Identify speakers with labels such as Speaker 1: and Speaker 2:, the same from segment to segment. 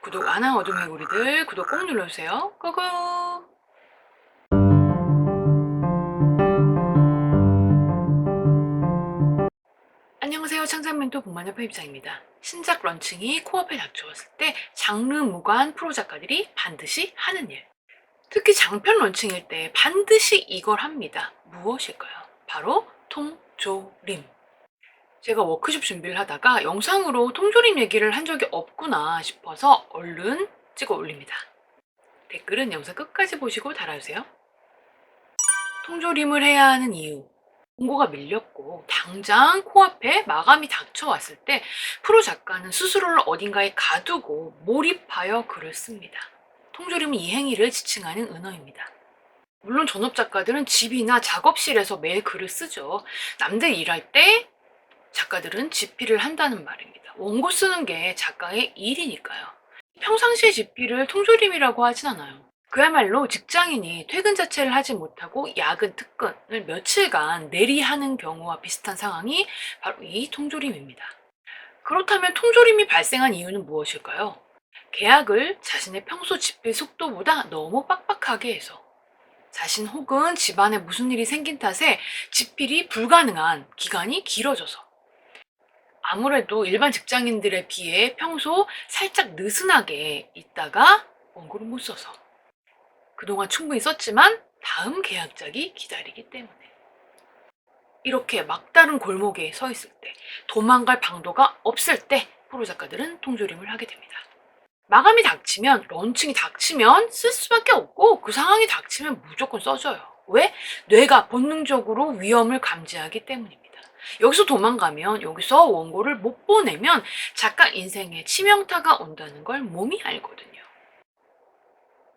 Speaker 1: 구독 안 한 어둠의 우리들 구독 꼭 눌러주세요. 고고! 안녕하세요. 창작멘토 복만여 편집장입니다. 신작 런칭이 코앞에 닥쳐왔을 때 장르 무관 프로 작가들이 반드시 하는 일. 특히 장편 런칭일 때 반드시 이걸 합니다. 무엇일까요? 바로 통조림. 제가 워크숍 준비를 하다가 영상으로 통조림 얘기를 한 적이 없구나 싶어서 얼른 찍어 올립니다. 댓글은 영상 끝까지 보시고 달아주세요. 통조림을 해야 하는 이유. 공고가 밀렸고 당장 코앞에 마감이 닥쳐왔을 때 프로 작가는 스스로를 어딘가에 가두고 몰입하여 글을 씁니다. 통조림은 이 행위를 지칭하는 은어입니다. 물론 전업 작가들은 집이나 작업실에서 매일 글을 쓰죠. 남들 일할 때 작가들은 집필을 한다는 말입니다. 원고 쓰는 게 작가의 일이니까요. 평상시에 집필을 통조림이라고 하진 않아요. 그야말로 직장인이 퇴근 자체를 하지 못하고 야근 특근을 며칠간 내리하는 경우와 비슷한 상황이 바로 이 통조림입니다. 그렇다면 통조림이 발생한 이유는 무엇일까요? 계약을 자신의 평소 집필 속도보다 너무 빡빡하게 해서, 자신 혹은 집안에 무슨 일이 생긴 탓에 집필이 불가능한 기간이 길어져서, 아무래도 일반 직장인들에 비해 평소 살짝 느슨하게 있다가 원고를 못 써서, 그동안 충분히 썼지만 다음 계약작이 기다리기 때문에, 이렇게 막다른 골목에 서 있을 때, 도망갈 방도가 없을 때 프로 작가들은 통조림을 하게 됩니다. 마감이 닥치면, 런칭이 닥치면 쓸 수밖에 없고 그 상황이 닥치면 무조건 써줘요. 왜? 뇌가 본능적으로 위험을 감지하기 때문입니다. 여기서 도망가면, 여기서 원고를 못 보내면 작가 인생에 치명타가 온다는 걸 몸이 알거든요.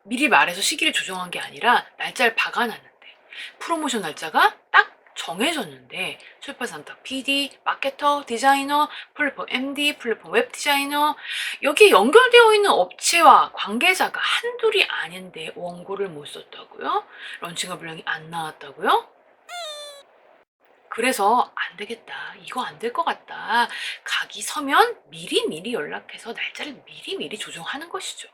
Speaker 1: 미리 말해서 시기를 조정한 게 아니라 날짜를 박아놨는데, 프로모션 날짜가 딱 정해졌는데 출판사부터 PD, 마케터, 디자이너, 플랫폼 MD, 플랫폼 웹 디자이너, 여기에 연결되어 있는 업체와 관계자가 한둘이 아닌데 원고를 못 썼다고요? 런칭가 분량이 안 나왔다고요? 그래서 안 되겠다, 이거 안 될 것 같다, 각이 서면 미리미리 연락해서 날짜를 미리미리 조정하는 것이죠.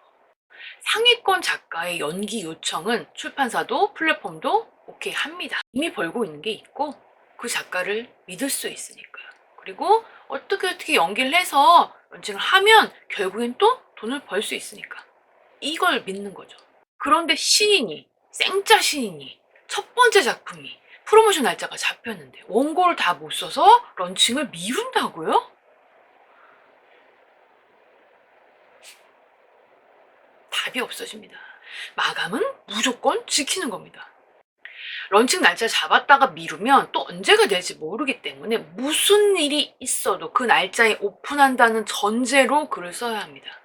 Speaker 1: 상위권 작가의 연기 요청은 출판사도 플랫폼도 오케이 합니다. 이미 벌고 있는 게 있고 그 작가를 믿을 수 있으니까요. 그리고 어떻게 연기를 해서 런칭을 하면 결국엔 또 돈을 벌 수 있으니까 이걸 믿는 거죠. 그런데 신인이, 생짜 신인이 첫 번째 작품이 프로모션 날짜가 잡혔는데 원고를 다 못 써서 런칭을 미룬다고요? 답이 없어집니다. 마감은 무조건 지키는 겁니다. 런칭 날짜 잡았다가 미루면 또 언제가 될지 모르기 때문에 무슨 일이 있어도 그 날짜에 오픈한다는 전제로 글을 써야 합니다.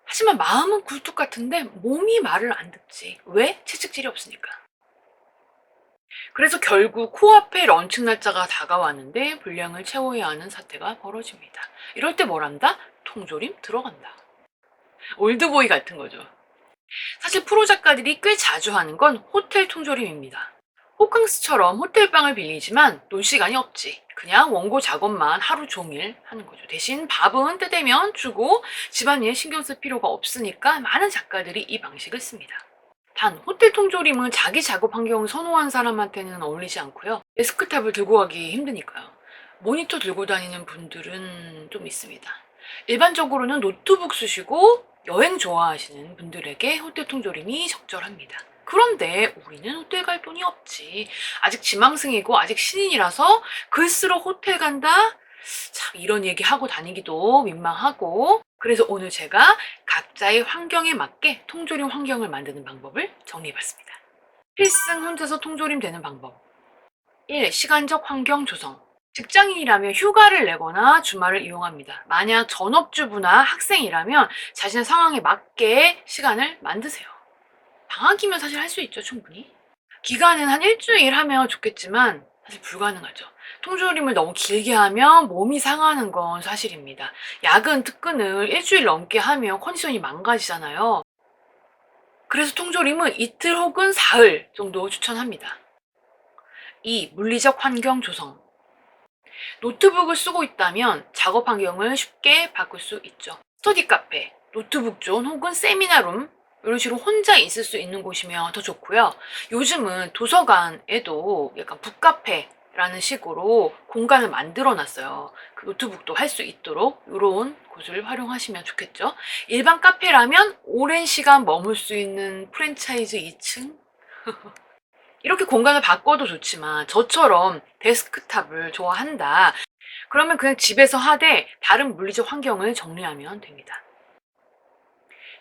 Speaker 1: 하지만 마음은 굴뚝 같은데 몸이 말을 안 듣지. 왜? 채찍질이 없으니까. 그래서 결국 코앞에 런칭 날짜가 다가왔는데 분량을 채워야 하는 사태가 벌어집니다. 이럴 때 뭘 한다? 통조림 들어간다. 올드보이 같은 거죠. 사실 프로 작가들이 꽤 자주 하는 건 호텔 통조림입니다. 호캉스처럼 호텔방을 빌리지만 놀 시간이 없지. 그냥 원고 작업만 하루 종일 하는 거죠. 대신 밥은 때 되면 주고 집안일 신경 쓸 필요가 없으니까 많은 작가들이 이 방식을 씁니다. 단, 호텔 통조림은 자기 작업 환경을 선호하는 사람한테는 어울리지 않고요. 데스크탑을 들고 가기 힘드니까요. 모니터 들고 다니는 분들은 좀 있습니다. 일반적으로는 노트북 쓰시고 여행 좋아하시는 분들에게 호텔 통조림이 적절합니다. 그런데 우리는 호텔 갈 돈이 없지. 아직 지망생이고 아직 신인이라서 글 쓰러 호텔 간다? 참, 이런 얘기 하고 다니기도 민망하고. 그래서 오늘 제가 각자의 환경에 맞게 통조림 환경을 만드는 방법을 정리해봤습니다. 필승 혼자서 통조림 되는 방법. 1. 시간적 환경 조성. 직장인이라면 휴가를 내거나 주말을 이용합니다. 만약 전업주부나 학생이라면 자신의 상황에 맞게 시간을 만드세요. 방학이면 사실 할 수 있죠, 충분히. 기간은 한 일주일 하면 좋겠지만 사실 불가능하죠. 통조림을 너무 길게 하면 몸이 상하는 건 사실입니다. 야근 특근을 일주일 넘게 하면 컨디션이 망가지잖아요. 그래서 통조림은 이틀 혹은 사흘 정도 추천합니다. 2. 물리적 환경 조성. 노트북을 쓰고 있다면 작업 환경을 쉽게 바꿀 수 있죠. 스터디 카페, 노트북 존 혹은 세미나룸 이런 식으로 혼자 있을 수 있는 곳이면 더 좋고요. 요즘은 도서관에도 약간 북카페라는 식으로 공간을 만들어 놨어요. 그 노트북도 할 수 있도록 이런 곳을 활용하시면 좋겠죠. 일반 카페라면 오랜 시간 머물 수 있는 프랜차이즈 2층 이렇게 공간을 바꿔도 좋지만 저처럼 데스크탑을 좋아한다. 그러면 그냥 집에서 하되 다른 물리적 환경을 정리하면 됩니다.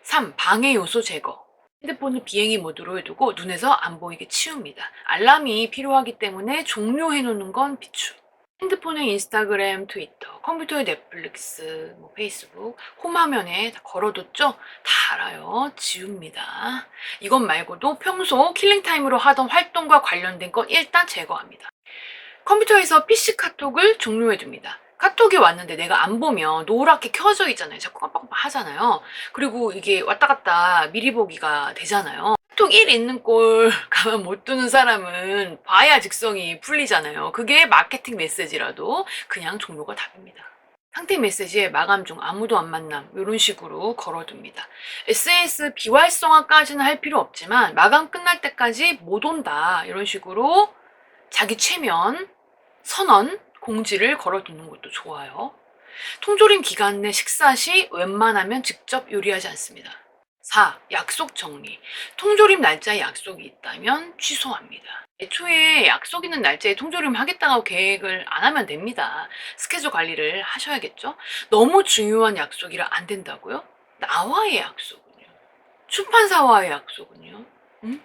Speaker 1: 3. 방해 요소 제거. 핸드폰을 비행기 모드로 해두고 눈에서 안 보이게 치웁니다. 알람이 필요하기 때문에 종료해 놓는 건 비추. 핸드폰에 인스타그램, 트위터, 컴퓨터에 넷플릭스, 페이스북, 홈화면에 다 걸어뒀죠? 다 알아요. 지웁니다. 이것 말고도 평소 킬링타임으로 하던 활동과 관련된 건 일단 제거합니다. 컴퓨터에서 PC 카톡을 종료해 둡니다. 카톡이 왔는데 내가 안 보면 노랗게 켜져 있잖아요. 자꾸 깜빡깜빡 하잖아요. 그리고 이게 왔다 갔다 미리 보기가 되잖아요. 카톡 1 있는 꼴 가만 못 두는 사람은 봐야 직성이 풀리잖아요. 그게 마케팅 메시지라도 그냥 종료가 답입니다. 상태 메시지에 마감 중 아무도 안 만남 이런 식으로 걸어둡니다. SNS 비활성화까지는 할 필요 없지만 마감 끝날 때까지 못 온다 이런 식으로 자기 최면 선언 공지를 걸어두는 것도 좋아요. 통조림 기간 내 식사 시 웬만하면 직접 요리하지 않습니다. 4. 약속 정리. 통조림 날짜에 약속이 있다면 취소합니다. 애초에 약속 있는 날짜에 통조림 하겠다고 계획을 안 하면 됩니다. 스케줄 관리를 하셔야겠죠? 너무 중요한 약속이라 안 된다고요? 나와의 약속은요? 출판사와의 약속은요? 응?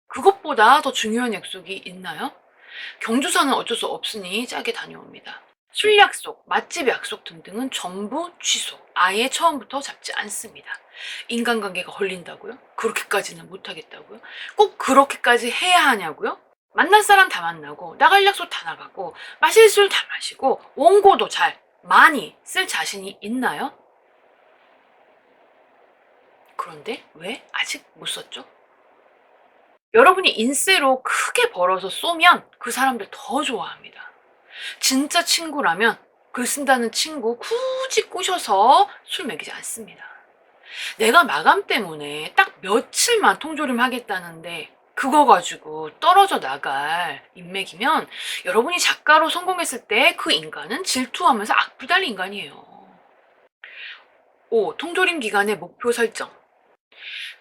Speaker 1: 그것보다 더 중요한 약속이 있나요? 경조사는 어쩔 수 없으니 짜게 다녀옵니다. 술 약속, 맛집 약속 등등은 전부 취소. 아예 처음부터 잡지 않습니다. 인간관계가 걸린다고요? 그렇게까지는 못하겠다고요? 꼭 그렇게까지 해야 하냐고요? 만날 사람 다 만나고 나갈 약속 다 나가고 마실 술 다 마시고 원고도 잘 많이 쓸 자신이 있나요? 그런데 왜 아직 못 썼죠? 여러분이 인세로 크게 벌어서 쏘면 그 사람들 더 좋아합니다. 진짜 친구라면 글 쓴다는 친구 굳이 꼬셔서 술 먹이지 않습니다. 내가 마감 때문에 딱 며칠만 통조림 하겠다는데 그거 가지고 떨어져 나갈 인맥이면 여러분이 작가로 성공했을 때 그 인간은 질투하면서 악플달 인간이에요. 5. 통조림 기간의 목표 설정.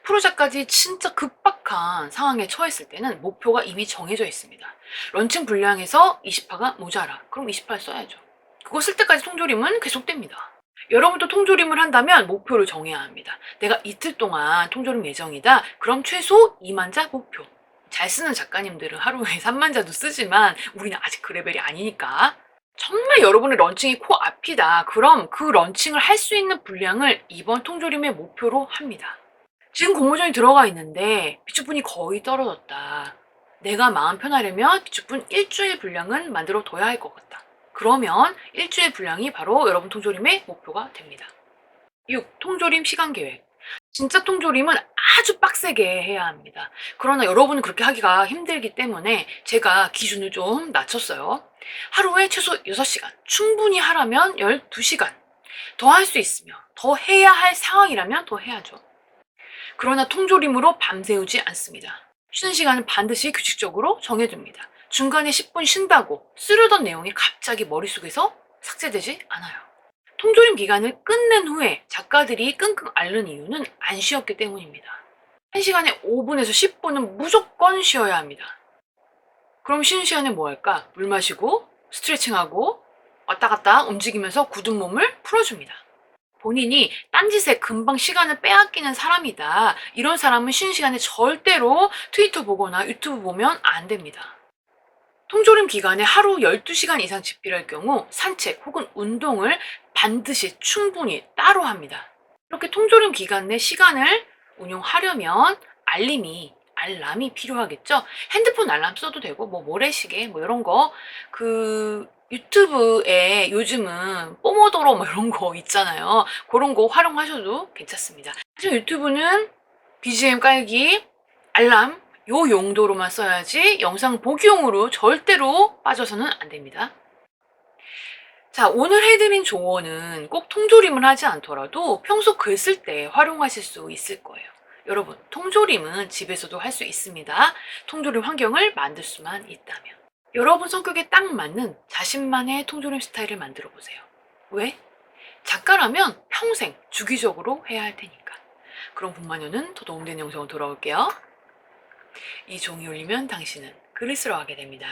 Speaker 1: 프로젝트까지 진짜 급박한 상황에 처했을 때는 목표가 이미 정해져 있습니다. 런칭 분량에서 20화가 모자라. 그럼 20화 써야죠. 그거 쓸 때까지 통조림은 계속됩니다. 여러분도 통조림을 한다면 목표를 정해야 합니다. 내가 이틀 동안 통조림 예정이다. 그럼 최소 2만 자 목표. 잘 쓰는 작가님들은 하루에 3만 자도 쓰지만 우리는 아직 그 레벨이 아니니까. 정말 여러분의 런칭이 코앞이다. 그럼 그 런칭을 할 수 있는 분량을 이번 통조림의 목표로 합니다. 지금 공모전이 들어가 있는데 비축분이 거의 떨어졌다. 내가 마음 편하려면 비축분 일주일 분량은 만들어 둬야 할 것 같다. 그러면 일주일 분량이 바로 여러분 통조림의 목표가 됩니다. 6. 통조림 시간 계획. 진짜 통조림은 아주 빡세게 해야 합니다. 그러나 여러분은 그렇게 하기가 힘들기 때문에 제가 기준을 좀 낮췄어요. 하루에 최소 6시간, 충분히 하라면 12시간. 더 할 수 있으면, 더 해야 할 상황이라면 더 해야죠. 그러나 통조림으로 밤새우지 않습니다. 쉬는 시간은 반드시 규칙적으로 정해둡니다. 중간에 10분 쉰다고 쓰려던 내용이 갑자기 머릿속에서 삭제되지 않아요. 통조림 기간을 끝낸 후에 작가들이 끙끙 앓는 이유는 안 쉬었기 때문입니다. 1시간에 5분에서 10분은 무조건 쉬어야 합니다. 그럼 쉬는 시간에 뭐 할까? 물 마시고 스트레칭하고 왔다 갔다 움직이면서 굳은 몸을 풀어줍니다. 본인이 딴짓에 금방 시간을 빼앗기는 사람이다. 이런 사람은 쉬는 시간에 절대로 트위터 보거나 유튜브 보면 안 됩니다. 통조림 기간에 하루 12시간 이상 집필할 경우 산책 혹은 운동을 반드시 충분히 따로 합니다. 이렇게 통조림 기간 내 시간을 운용하려면 알람이 필요하겠죠. 핸드폰 알람 써도 되고 모래시계 이런 거 유튜브에 요즘은 뽀모도로 이런 거 있잖아요. 그런 거 활용하셔도 괜찮습니다. 하지만 유튜브는 BGM 깔기, 알람 요 용도로만 써야지 영상 보기용으로 절대로 빠져서는 안 됩니다. 자, 오늘 해드린 조언은 꼭 통조림을 하지 않더라도 평소 글 쓸 때 활용하실 수 있을 거예요. 여러분, 통조림은 집에서도 할 수 있습니다. 통조림 환경을 만들 수만 있다면. 여러분 성격에 딱 맞는 자신만의 통조림 스타일을 만들어 보세요. 왜? 작가라면 평생 주기적으로 해야 할 테니까. 그럼 분마녀는 더 도움되는 영상으로 돌아올게요. 이 종이 울리면 당신은 글을 쓰러 가게 됩니다.